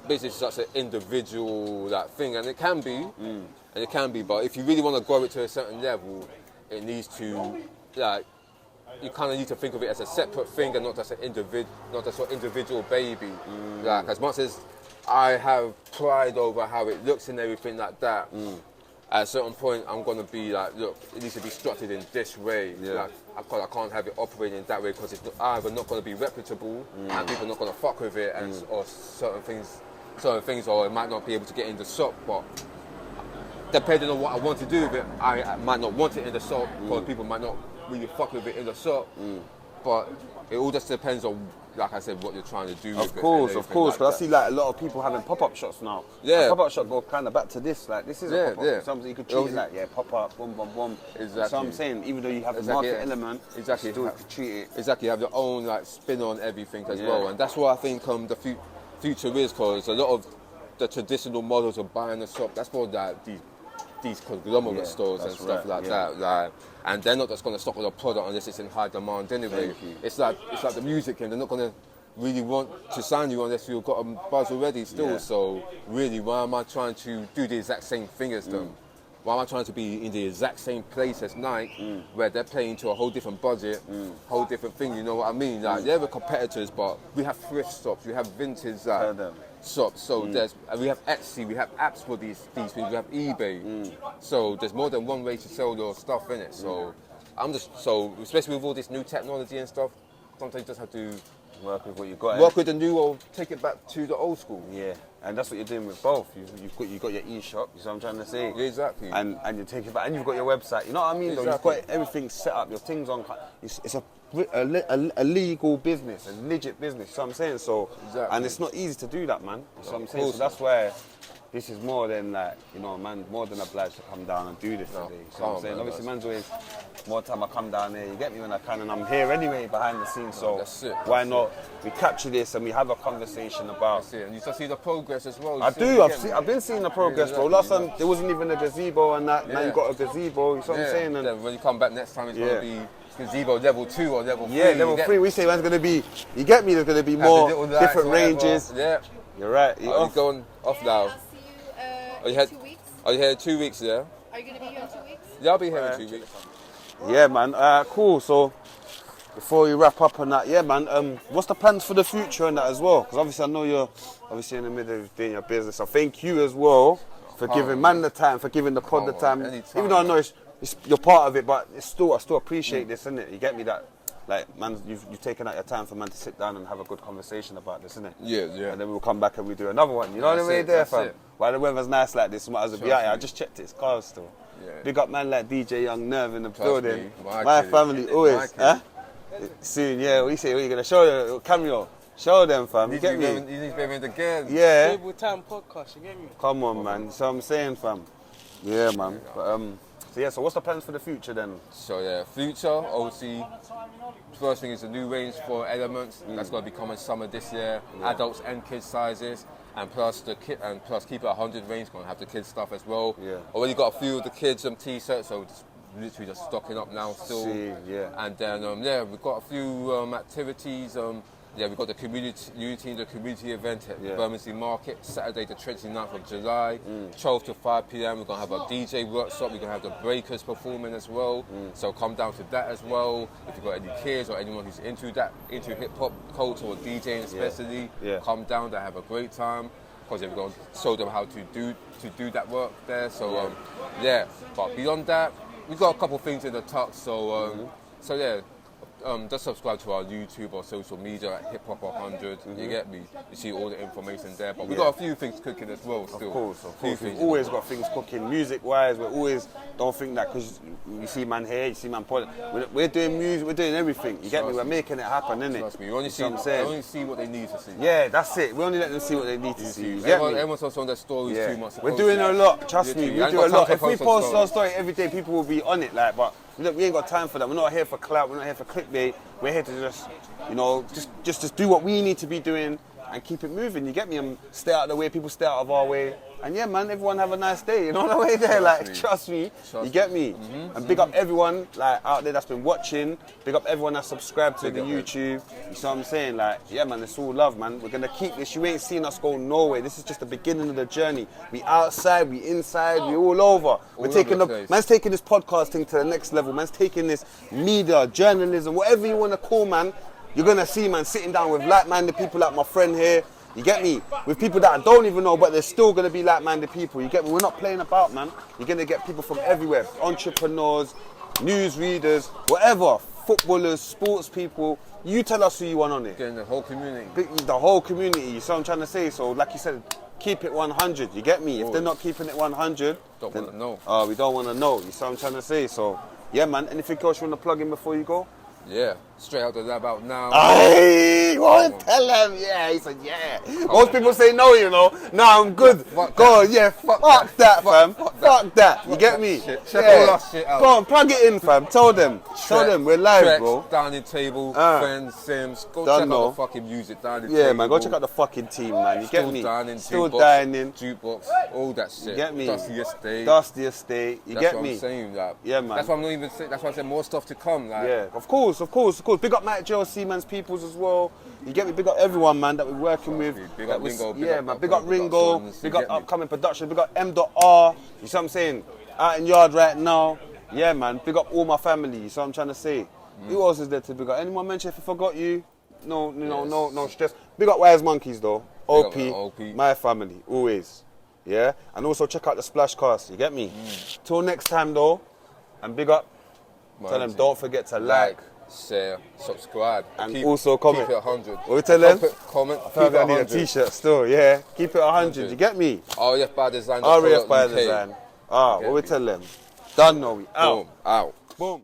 basically just an individual thing, and it can be, but if you really want to grow it to a certain level, it needs to, you kind of need to think of it as a separate thing and not just an individual baby. Like, as much as I have pride over how it looks and everything like that, at a certain point I'm going to be like, look, it needs to be structured in this way. Like, I can't have it operating in that way, because it's either not going to be reputable and people are not going to fuck with it, and or certain things, or it might not be able to get in the shop. But depending on what I want to do with it, I might not want it in the shop, because people might not really fuck with it in the shop. But it all just depends on, like I said, what you're trying to do with it. Of course, because I see like a lot of people having pop-up shops now. Yeah. Pop-up shop go kind of back to this, like this is a pop-up. Yeah. Something you could treat it like, pop-up, boom, boom, boom. Exactly. So I'm saying, even though you have the market element, you still could treat it. Exactly, you have your own like spin on everything as well. And that's what I think the future is, because a lot of the traditional models of buying a shop, that's more like these conglomerate stores and stuff like that. Like, and they're not just going to stock with a product unless it's in high demand anyway. It's like the music game. They're not going to really want to sign you unless you've got a buzz already still. So really, why am I trying to do the exact same thing as them? Why am I trying to be in the exact same place as Nike, where they're playing to a whole different budget, whole different thing, you know what I mean? Like, yeah, we're competitors, but we have thrift shops, we have vintage shops, so we have Etsy, we have apps for these things, we have eBay, so there's more than one way to sell your stuff in it. So especially with all this new technology and stuff, sometimes you just have to work with what you got. Work with the new or take it back to the old school. Yeah, and that's what you're doing with both. You've got your E Shop, you see what I'm trying to say? Yeah, exactly. And you take it back, and you've got your website. You know what I mean? Exactly. Though? You've got everything set up. Your things on. It's a legal business, a legit business. You know what I'm saying? So, and it's not easy to do that, man. You know what I'm saying? So that's where this is more than like, you know, man, more than obliged to come down and do this today. You know what I'm saying? Obviously, man's always more time I come down here. You get me when I can, and I'm here anyway behind the scenes. So why not? We capture this and we have a conversation about. That's it. And you still see the progress as well. I do. I've been seeing the progress, bro. Last time there wasn't even a gazebo, and that now you got a gazebo. You know what I'm saying? And then when you come back next time, it's gonna be gazebo level 2 or level 3. Yeah, level 3. We say man's gonna be. You get me? There's gonna be more different ranges. Yeah. You're right. You're going off now. Are you here 2 weeks? Are you here 2 weeks, yeah? Are you going to be here in 2 weeks? Yeah, I'll be here in 2 weeks. Yeah, man. Cool. So, before we wrap up on that, yeah, man, what's the plans for the future and that as well? Because obviously I know you're obviously in the middle of doing your business. So thank you as well for giving man the time, for giving the pod the time. Even though I know you're part of it, but I still appreciate this, innit? You get me that? Like, man, you've taken out your time for man to sit down and have a good conversation about this, innit? Yeah, yeah. And then we'll come back and we do another one. You know what I mean? There, fam. While the weather's nice like this, might as well be out here. I just checked it, it's cold still. Yeah. Big up man like DJ Young Nerve in the building. My family always, huh? Soon, yeah. We say, what are you gonna show them? Cameo. Show them, fam. You get me? You need to be in the game. Yeah. Table Time podcast, you get me? Come on, man. You see what I'm saying, fam? Yeah, man. But, so what's the plans for the future then? So yeah, future, obviously, first thing is the new range for Elements. That's going to be coming summer this year. Adults and kids sizes, and plus keep it 100 range. Going to have the kids stuff as well. Yeah. Already got a few of the kids t-shirts, so literally just stocking up now still. And then we've got a few activities. We've got the community event at Bermondsey Market, Saturday the 29th of July, 12 to 5 p.m. We're going to have a DJ workshop, we're going to have the breakers performing as well, so come down to that as well. If you've got any kids or anyone who's into hip-hop culture or DJing especially, come down, they have a great time, because we're going to show them how to do that work there. So but beyond that, we've got a couple of things in the tuck, just subscribe to our YouTube or social media at HipHop100. You get me? You see all the information there. But we've got a few things cooking as well still. Of course. We've always got things cooking. Music-wise, we're always, don't think that because you see man here, you see man pod. We're doing music, we're doing everything. You get me? We're making it happen, innit? Trust me. You only see what they need to see. Yeah, that's it. We only let them see what they need to see. Everyone's also on their stories too much. We're doing a lot, trust me. We do a lot. If we post our story every day, people will be on it. But look, we ain't got time for that. We're not here for clout. We're not here for clickbait. We're here to just do what we need to be doing and keep it moving. You get me? And stay out of the way. People stay out of our way. And yeah, man, everyone have a nice day. You know the way there, like, trust me. You get me? And big up everyone like out there that's been watching. Big up everyone that's subscribed to the YouTube. You see what I'm saying? Like, yeah, man, it's all love, man. We're gonna keep this. You ain't seen us go nowhere. This is just the beginning of the journey. We outside, we inside, we all over. We're taking man's taking this podcast thing to the next level. Man's taking this media, journalism, whatever you wanna call, man. You're gonna see, man, sitting down with like-minded people like my friend here. You get me? With people that I don't even know, but they're still going to be like-minded people. You get me? We're not playing about, man. You're going to get people from everywhere. Entrepreneurs, news readers, whatever. Footballers, sports people. You tell us who you want on it. Getting the whole community. The whole community. You see what I'm trying to say? So, like you said, keep it 100. You get me? If they're not keeping it 100... Don't want to know. We don't want to know. You see what I'm trying to say? So, yeah, man. Anything else you want to plug in before you go? Yeah, straight out the lab out now. Hey, won't tell him. Yeah, he said, yeah. Most people say no, you know. No, I'm good. Go on, yeah, fuck that, fam. Fuck that. You get me? All our shit out. Go on, plug it in, fam. Tell them. Tell them we're live, Trexx, bro. Dining Table, Fend, Sims. Go check out the fucking music. Dining Table. Yeah, man, go check out the fucking team, man. You get me? Still dining. Jukebox, all that shit. You get me? Dusty Estate. You that's get what me? I'm saying, like. Yeah, man. That's why I'm not even saying. That's why I said more stuff to come, like. Yeah, of course. Big up Mike JLC, man's peoples as well. You get me? Big up everyone, man, that we're working with. Big up Ringo. Yeah, man. Big up Ringo. Big up upcoming production. Big up M.R. You see what I'm saying? Out in yard right now. Yeah, man. Big up all my family. You see what I'm trying to say? Who else is there to big up? Anyone mention if I forgot you? No stress. Big up Wise Monkeys though. OP. My family, always. Yeah? And also check out the Splashcast. You get me? Till next time though. And big up. Tell them don't forget to like, share, subscribe, and also comment. Keep it 100. What we tell them? Comment. I feel like I need a t-shirt still. Yeah, keep it 100. You get me? RAF by design. RAF by design. What we tell them? Done now. We out. Boom. Out. Boom.